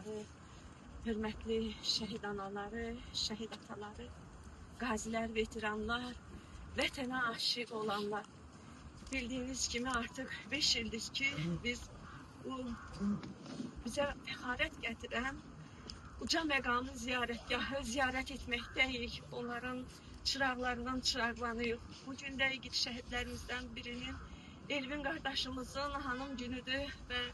babaları, hörmətli şəhid anaları, şəhid ataları, qazilər, veteranlar, vətənə aşiq olanlar. Bildiyiniz kimi artıq 5 ildir ki, biz bizə fəxarət gətirən uca məqamın ziyarətgahı ziyarət etməkdəyik. Onların çıraqlarından çıraqlanıyıq. Bugün də igid şəhidlərimizdən birinin, Elvin qardaşımızın hanım günüdür və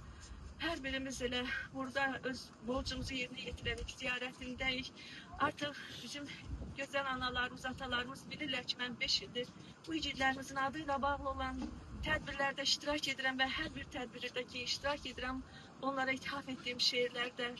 hər birimiz elə burada öz borcumuzu yerinə yetirərək ziyarətindəyik. Artıq bizim gözəl analarımız, atalarımız bilirlər ki, mən 5 ildir bu igidlərimizin adıyla bağlı olan tədbirlərdə iştirak edirəm və hər bir tədbirdə ki, iştirak edirəm, onlara ithaf etdiyim şeirlərdə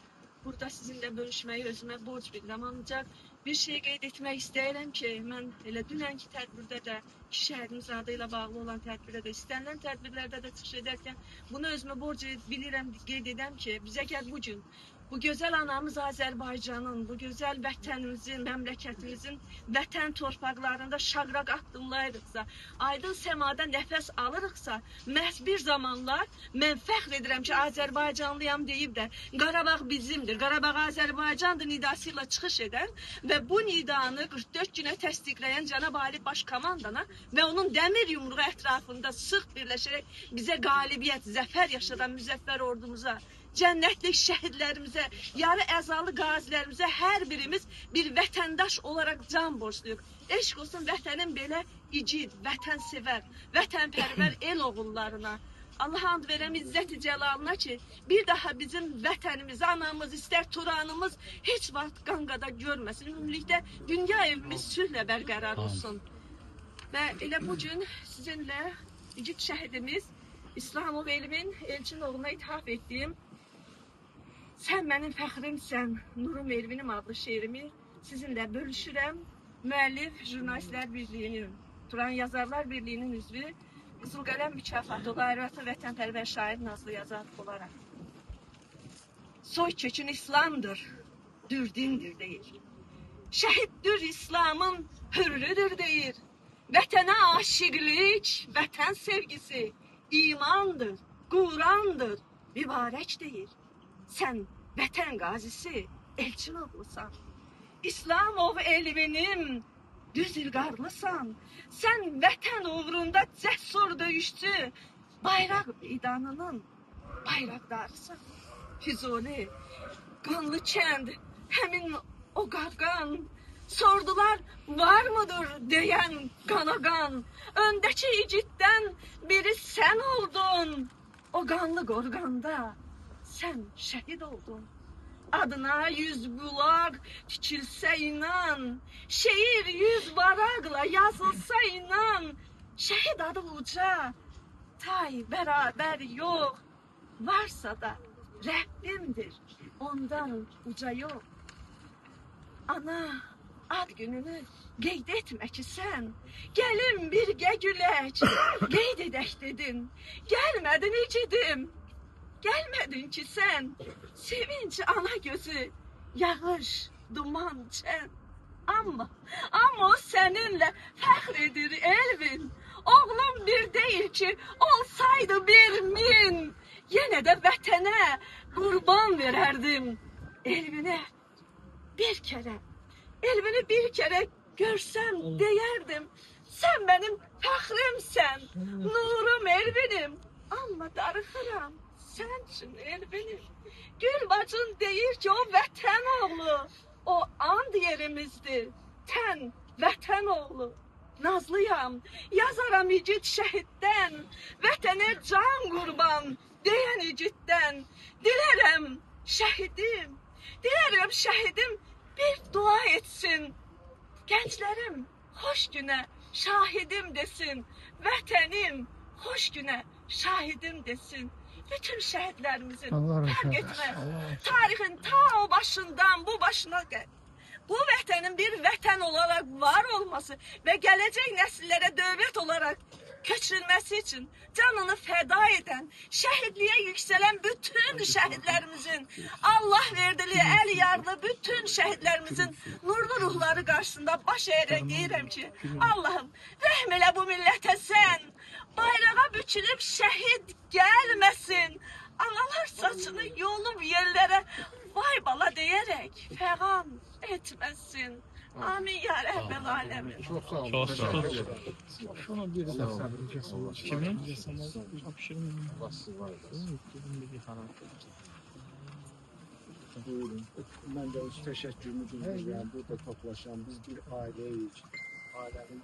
burada sizinlə bölüşməyi özümə borc bilirəm. Ancaq bir şey qeyd etmək istəyirəm ki, mən elə dünənki tədbirdə də iki şəhidimiz adıyla bağlı olan tədbirdə də, istənilən tədbirlərdə də çıxış edərkən bunu özümə borc bilirəm, qeyd edəm ki, bizə gəl bugün bu gözəl anamız Azərbaycanın, bu gözəl vətənimizin, məmləkətimizin vətən torpaqlarında şaqraq addımlayırıqsa, aydın səmada nəfəs alırıqsa, məhz bir zamanlar mən fəxr edirəm ki, Azərbaycanlıyam deyib də Qarabağ bizimdir, Qarabağ Azərbaycandır nidası ilə çıxış edən və bu nidanı 44 günə təsdiqləyən Cənab Ali Baş Komandana və onun dəmir yumruğu ətrafında sıx birləşərək bizə qalibiyyət, zəfər yaşadan müzəffər ordumuza, cənnətlik şəhidlərimizə, yarı əzalı qazilərimizə hər birimiz bir vətəndaş olaraq can borcluyuq. Eşq olsun vətənin belə igid, vətənsevər, vətənpərvər el oğullarına. Allah and verəm İzzət-i Cəlalına ki, bir daha bizim vətənimiz, anamız, istər Turanımız heç vaxt qanqada görməsin. Ümumilikdə dünya evimiz sülhlə bərqərar olsun. Və elə bugün sizinlə igid şəhidimiz İslamov Elvin Elçinoğlu'na ithaf etdiyim Sən mənim fəxrimsən, Nurum Elvinim adlı şeirimi sizinlə bölüşürəm. Müəllif Jurnalistlər Birliyinin, Turan Yazarlar Birliyinin üzvü, Qızıl Qələm mükafatı, Qayrətli vətənpərvər şair Nazlı Yazar olaraq. Soy kökün İslamdır, dürdindir deyir. Şəhiddir İslamın hürrüdür deyir. Vətənə aşiqlik, vətən sevgisi, imandır, Qurandır, mübarək deyir. Sən vətən qazisi, Elçinoğlusan. İslamov Elvinim, düz ilqarlısan. Sən vətən uğrunda cəsur döyüşçü, bayraq meydanının bayraqdarısan. Füzuli, qanlı kənd, həmin o qavqan, sordular var mıdır deyən qanagan. Öndəki igiddən biri sən oldun, o qanlı qorqanda. Sən şəhid oldun. Adına 100 bulaq tikilsə inan, şeir 100 varaqla yazılsa inan, şəhid adı uca, tay bərabər yox, varsa da Rəbbimdir, ondan uca yox. Ana, ad gününü qeyd etmə ki sən, gəlin birgə gülək, qeyd edək dedin, gəlmədin igidim. Gəlmədin ki sən, sevinç ana gözü, yağış, duman, çən. Amma o səninlə fəxr edir Elvin. Oğlum bir deyil ki, olsaydı 1000. Yenə də vətənə qurban verərdim. Elvini bir kərə görsəm deyərdim. Sən mənim fəxrimsən, Nurum Elvinim. Amma darıxıram. Sən üçün Elvinim. Gül bacın deyir ki, o vətən oğlu, o and yerimizdir. Tən vətən oğlu. Nazlıyam, yazaram igid şəhiddən, vətənə can qurban deyən igiddən. Dilərəm şəhidim bir dua etsin. Gənclərim xoş günə şahidim desin. Vətənim xoş günə şahidim desin. Bütün şəhidlərimizin fərq etməz. Tarixin ta o başından bu başına bu vətənin bir vətən olaraq var olması və gələcək nəsillərə dövlət olaraq köçürülməsi üçün canını fəda edən, şəhidliyə yüksələn bütün şəhidlərimizin, Allah verdili, əl yarlı bütün şəhidlərimizin nurlu ruhları qarşısında baş əyərək deyirəm ki, Allahım, rəhm elə bu millətə sən, bayrağa bükülüb şəhid gəlməsin, analar saçını yolub yerlərə var etməsin. Amin ya Rəbbel alemin. Çok sağ olun. Çok sağ olun. Teşekkür ederim. Şuna bir de Sağ olun. kimin? Buyurun. Ben de öz teşekkürümü bildireyim. Yani burada toplaşan biz bir aileyiz. Ailenin